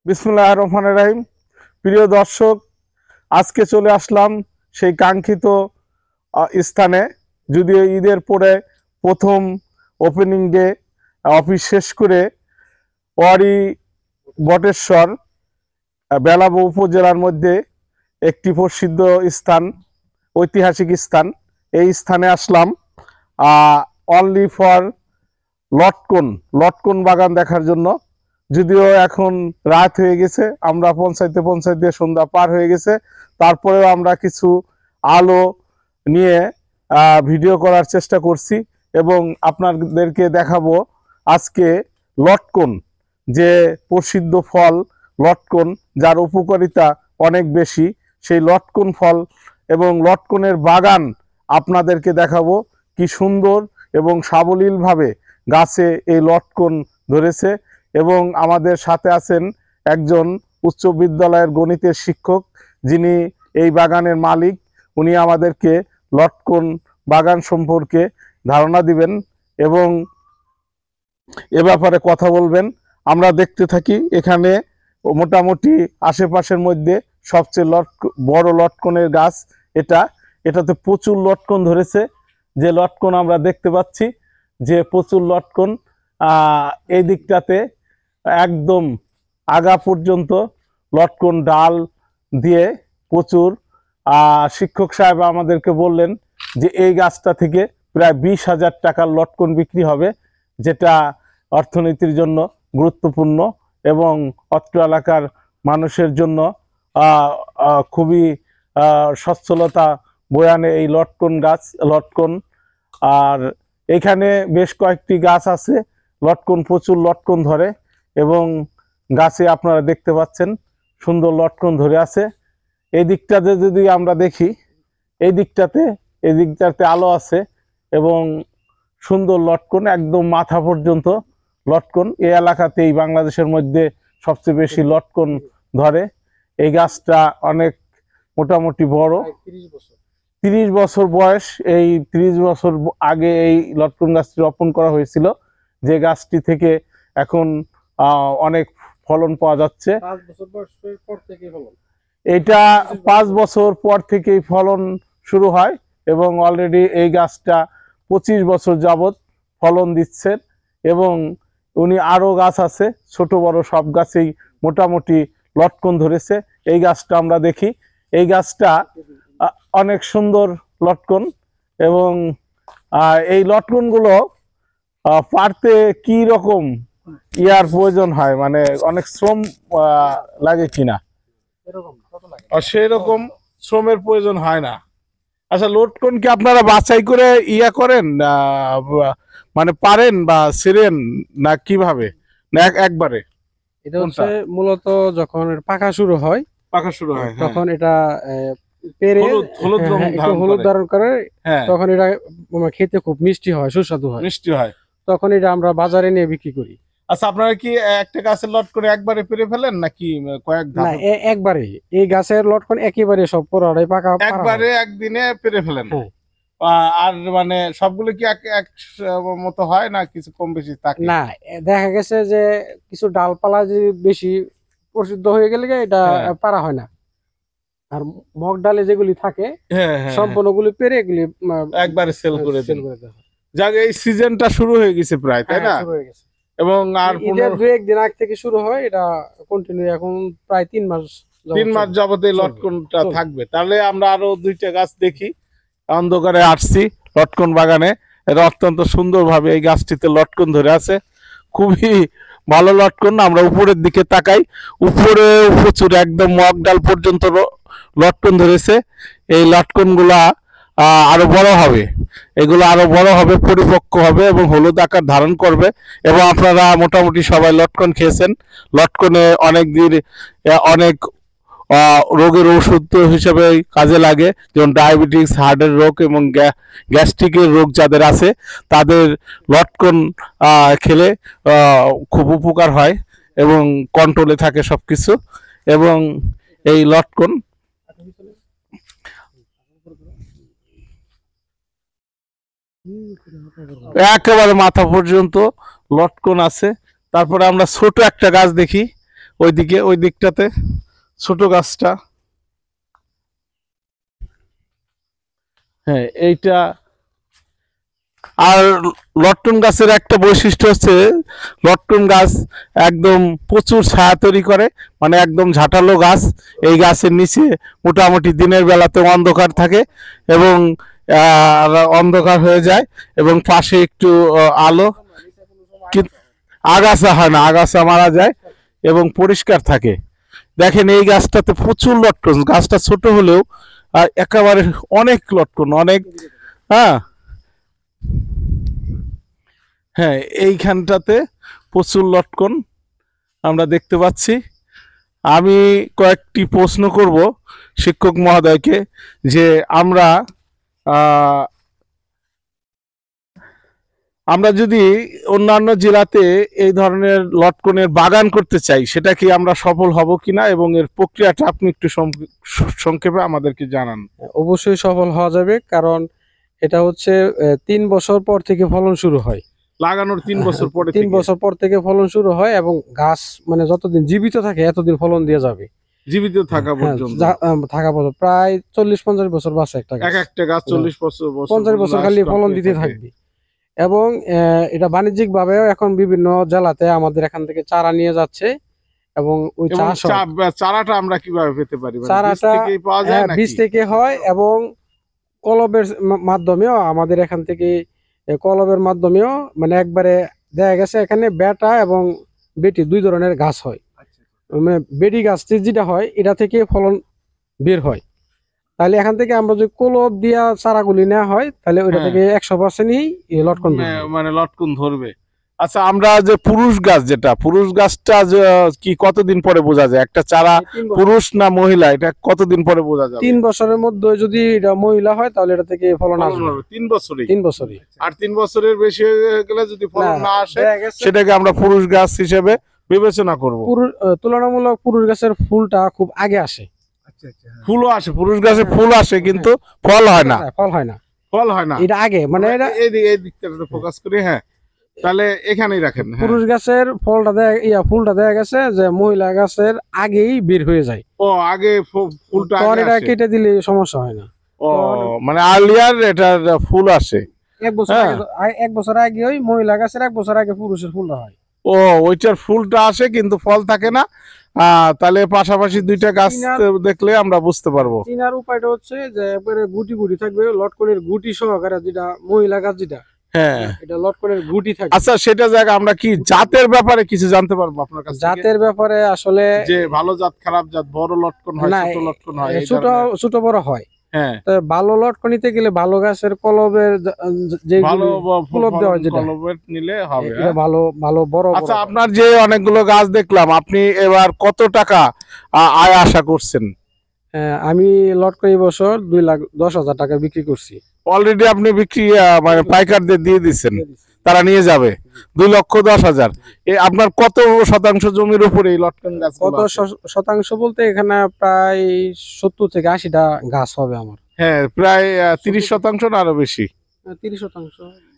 বিসমিল্লাহির রহমানির রহিম। প্রিয় দর্শক, আজকে চলে আসলাম সেই কাঙ্ক্ষিত স্থানে। যদিও ঈদের পরে প্রথম ওপেনিং ডে অফিস শেষ করে ওয়ারী বটেশ্বর বেলাব উপজেলার মধ্যে একটি প্রসিদ্ধ স্থান, ঐতিহাসিক স্থান। এই স্থানে আসলাম অনলি ফর লটকন বাগান দেখার জন্য। যদিও এখন রাত হয়ে গেছে, আমরা পৌঁছাইতে সন্ধ্যা পার হয়ে গেছে, তারপরেও আমরা কিছু আলো নিয়ে ভিডিও করার চেষ্টা করছি এবং আপনাদেরকে দেখাবো আজকে লটকন, যে প্রসিদ্ধ ফল লটকন, যার উপকারিতা অনেক বেশি, সেই লটকন ফল এবং লটকনের বাগান আপনাদেরকে দেখাবো। কি সুন্দর এবং সাবলীলভাবে গাছে এই লটকন ধরেছে। এবং আমাদের সাথে আছেন একজন উচ্চ বিদ্যালয়ের গণিতের শিক্ষক, যিনি এই বাগানের মালিক। উনি আমাদেরকে লটকন বাগান সম্পর্কে ধারণা দিবেন এবং এ ব্যাপারে কথা বলবেন। আমরা দেখতে থাকি। এখানে মোটামুটি আশেপাশের মধ্যে সবচেয়ে বড় লটকনের গাছ এটাতে প্রচুর লটকন ধরেছে। যে লটকন আমরা দেখতে পাচ্ছি, যে প্রচুর লটকন এই দিকটাতে একদম আগা পর্যন্ত লটকন ডাল দিয়ে প্রচুর। শিক্ষক সাহেব আমাদেরকে বললেন যে এই গাছটা থেকে প্রায় 20,000 টাকার লটকন বিক্রি হবে, যেটা অর্থনীতির জন্য গুরুত্বপূর্ণ এবং অত্র এলাকার মানুষের জন্য খুবই সচ্ছলতা বয়ানে এই লটকন। আর এখানে বেশ কয়েকটি গাছ আছে, প্রচুর লটকন ধরে এবং গাছে আপনারা দেখতে পাচ্ছেন সুন্দর লটকন ধরে আছে। এই দিকটাতে যদি আমরা দেখি, এই দিকটাতে আলো আছে এবং সুন্দর লটকন, একদম মাথা পর্যন্ত লটকন। এই এলাকাতেই বাংলাদেশের মধ্যে সবচেয়ে বেশি লটকন ধরে। এই গাছটা অনেক মোটামুটি বড়, 30 বছর বয়স। এই 30 বছর আগে এই লটকন গাছটি রোপণ করা হয়েছিল, যে গাছটি থেকে এখন অনেক ফলন পাওয়া যাচ্ছে। এটা 5 বছর পর থেকেই ফলন শুরু হয় এবং অলরেডি এই গাছটা 25 বছর যাবত ফলন দিচ্ছেন। এবং উনি আরো গাছ আছে, ছোট বড় সব গাছেই মোটামুটি লটকন ধরেছে। এই গাছটা আমরা দেখি, এই গাছটা অনেক সুন্দর লটকন। এবং এই লটকনগুলো পারতে কি রকম ইয়ার প্রয়োজন হয়, মানে অনেক শ্রম লাগে কিনা? সেই রকম শ্রমের প্রয়োজন হয় না। আচ্ছা, লটকন কি আপনারা বাছাই করে করেন, মানে পারেন বা ছিঁড়েন, না কিভাবে, না একবারে? এটা হচ্ছে মূলত যখন পাকা শুরু হয় তখন এটা পেরে হলুদ ধারণ করে, তখন এটা খেতে খুব মিষ্টি হয়, সুস্বাদু হয়। তখন এটা আমরা বাজারে নিয়ে বিক্রি করি। আচ্ছা, আপনারা কি একটা গাছের লটকন একবারে পেরে ফেলেন নাকি কয়েক ধাপ? না, একবারে এই গাছের লটকন একেবারে সব পুরোটাই পাকা একবারে একদিনে পেরে ফেলেন? আর মানে সবগুলো কি এক মতো হয় না, কিছু কম বেশি থাকে? না, দেখা গেছে যে কিছু ডালপালা যে বেশি প্রসিদ্ধ হয়ে গেলে এটা পারা হয় না। আর মগ ডালে যেগুলি থাকে সম্পূর্ণগুলি পেরে এগুলি একবারে সেল করে দেন। যাক, এই সিজনটা শুরু হয়ে গেছে প্রায়, তাই না? শুরু হয়ে গেছে এবং আর ঈদের 2-1 দিন আগে থেকে শুরু হয়, এটা কন্টিনিউ এখন প্রায় 3 মাস যাবত এই লটকনটা থাকবে। তাহলে আমরা আরো 2টা গাছ দেখি। অন্ধকারে আসছি লটকন বাগানে, এটা অত্যন্ত সুন্দরভাবে এই গাছটিতে লটকন ধরে আছে, খুবই ভালো লটকন। আমরা উপরের দিকে তাকাই, উপরে প্রচুর একদম মগ ডাল পর্যন্ত লটকন ধরেছে। এই লটকনগুলা আরো বড় হবে, এগুলো আরো বড় হবে, পরিপক্ক হবে এবং হলুদ আকার ধারণ করবে। এবং আপনারা মোটামুটি সবাই লটকন খেয়েছেন। লটকনে অনেক রোগের ওষুধ হিসেবে কাজে লাগে, যেমন ডায়াবেটিস, হার্টের রোগ এবং গ্যাস্ট্রিকের রোগ যাদের আছে তাদের লটকন খেলে খুব উপকার হয় এবং কন্ট্রোলে থাকে সবকিছু। এবং এই লটকন একেবারে মাথা পর্যন্ত লটকন আছে। তারপরে আমরা ছোট একটা গাছ দেখি, ওইদিকে ওই দিকটাতে ছোট গাছটা, হ্যাঁ এইটা। আর লটকন গাছের একটা বৈশিষ্ট্য হচ্ছে লটকন গাছ একদম প্রচুর ছায়া তৈরি করে, মানে একদম ঝাঁটালো গাছ। এই গাছের নিচে মোটামুটি দিনের বেলাতে অন্ধকার থাকে এবং অন্ধকার হয়ে যায় এবং পাশে একটু আলো, কিন্তু আগাছা হয় না, আগাছা মারা যায় এবং পরিষ্কার থাকে। দেখেন এই গাছটাতে প্রচুর লটকন, গাছটা ছোট হলেও একেবারে অনেক লটকন, অনেক। হ্যাঁ হ্যাঁ, এইখানটাতে প্রচুর লটকন আমরা দেখতে পাচ্ছি। আমি কয়েকটি প্রশ্ন করব শিক্ষক মহোদয়কে, যে আমরা যদি অন্যান্য জেলাতে এই ধরনের লটকনের বাগান করতে চাই, সেটা কি আমরা সফল হব কিনা এবং এর প্রক্রিয়াটা আপনি একটু সংক্ষেপে আমাদেরকে জানান। অবশ্যই সফল হওয়া যাবে, কারণ এটা হচ্ছে 3 বছর পর থেকে ফলন শুরু হয়। লাগানোর 3 বছর পরে, 3 বছর পর থেকে ফলন শুরু হয় এবং গাছ মানে যতদিন জীবিত থাকে এতদিন ফলন দিয়ে যাবে, জীবিত থাকা পর্যন্ত, থাকা পর্যন্ত প্রায় 40-50 বছর বাঁচে একটা গাছ। একটা গাছ 40 বছর 50 বছর খালি ফলন দিতে থাকবে। এবং এটা বাণিজ্যিক ভাবেও এখন বিভিন্ন জেলাতে আমাদের এখান থেকে চারা নিয়ে যাচ্ছে এবং ওই চারাটা আমরা কিভাবে পেতে পারি? চারাটা বীজ থেকে হয় এবং কলবের মাধ্যমেও আমাদের এখান থেকে, কলবের মাধ্যমেও, মানে একবারে দেখা গেছে এখানে বেটা এবং বেটি 2 ধরনের গাছ হয়। মানে বেটি গাছটি যেটা হয় এটা থেকে ফলন বের হয়। তাহলে এখান থেকে আমরা যদি কলব দিয়া চারাগুলি নেওয়া হয় তাহলে ওইটা থেকে 100%ই লটকন মানে লটকন ধরবে। আচ্ছা, আমরা যে পুরুষ গাছ, যেটা পুরুষ গাছটা কি কতদিন পরে বোঝা যায় একটা চারা পুরুষ না মহিলা, এটা কতদিন পরে বোঝা যাবে? 3 বছরের মধ্যে যদি এটা মহিলা হয় তাহলে এটা থেকে ফলন আসবে 3 বছরই। 3 বছরই। আর 3 বছরের বেশি হয়ে গেলে যদি ফলন না আসে সেটাকে আমরা পুরুষ গাছ হিসেবে বিবেচনা করব। তুলনামূলক পুরুষ গাছের ফুলটা খুব আগে আসে। ফুলও আসে, পুরুষ গাছে ফুল আসে কিন্তু ফল হয় না, ফল হয় না। এটা আগে মানে এটা এই দিকটাতে ফোকাস করি। হ্যাঁ, তাহলে এখানেই রাখেন। পুরুষ গাছের ফুলটা দেখা গেছে যে মহিলা গাছের আগেই বের হয়ে যায়। ও, আগে ফুলটা এটা কেটে দিলে সমস্যা হয় না। ও, মানে আর্লিয়ার এটা ফুল আসে। 1 বছর আগে ওই মহিলা গাছের 1 বছর আগে পুরুষের ফুলটা হয়। ও, ওইটার ফুলটা আসে কিন্তু ফল থাকে না। তাহলে পাশাপাশি দুইটা গাছ দেখলে আমরা বুঝতে পারবো। চিনার উপায়টা হচ্ছে যে একবারে গুটি গুটি থাকবে, লটকনের গুটি সহকারে, যেটা মহিলা গাছ যেটা, হ্যাঁ এটা লটকনের গুটি থাকে। আচ্ছা, সেটা জায়গা আমরা কি জাতের ব্যাপারে কিছু জানতে পারবো আপনার কাছে? জাতের ব্যাপারে আসলে যে ভালো জাত, খারাপ জাত, বড় লটকন হয়, ছোট লটকন হয়, ছোট বড় হয়। হ্যাঁ, ভালো লটকন নিতে গেলে ভালো গাছের কলবের যে কলব দেওয়া, যেটা কলবের নিলে হবে, এটা ভালো ভালো বড়। আচ্ছা, আপনার যে অনেকগুলো গাছ দেখলাম, আপনি এবার কত টাকা আয় আশা করছেন? আমি লটকন এই বছর 2,10,000 টাকা বিক্রি করছি। অলরেডি আপনি বিক্রি মানে পাইকারদের দিয়ে দিচ্ছেন, তারা নিয়ে যাবে 2,10,000। আপনার কত শতাংশ জমির উপরে এই লটকন গাছ? কত শতাংশ বলতে এখানে প্রায় 70 থেকে 80টা গাছ হবে আমার। হ্যাঁ, প্রায় 30 শতাংশ না আরো বেশি? 30 শতাংশ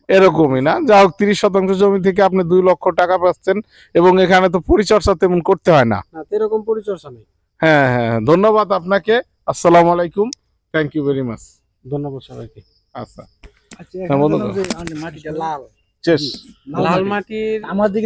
এরকমই না? যা হোক, 30 শতাংশ জমি থেকে আপনি 2 লক্ষ টাকা পাচ্ছেন এবং এখানে তো পরিচর্যা তেমন করতে হয় না। এরকম পরিচর্যা নেই। হ্যাঁ হ্যাঁ, ধন্যবাদ আপনাকে। আসসালামু আলাইকুম, থ্যাংক ইউ ভেরি মাচ। ধন্যবাদ সবাইকে। আচ্ছা, মাটিটা লাল, শেষ লাল মাটির আমাদের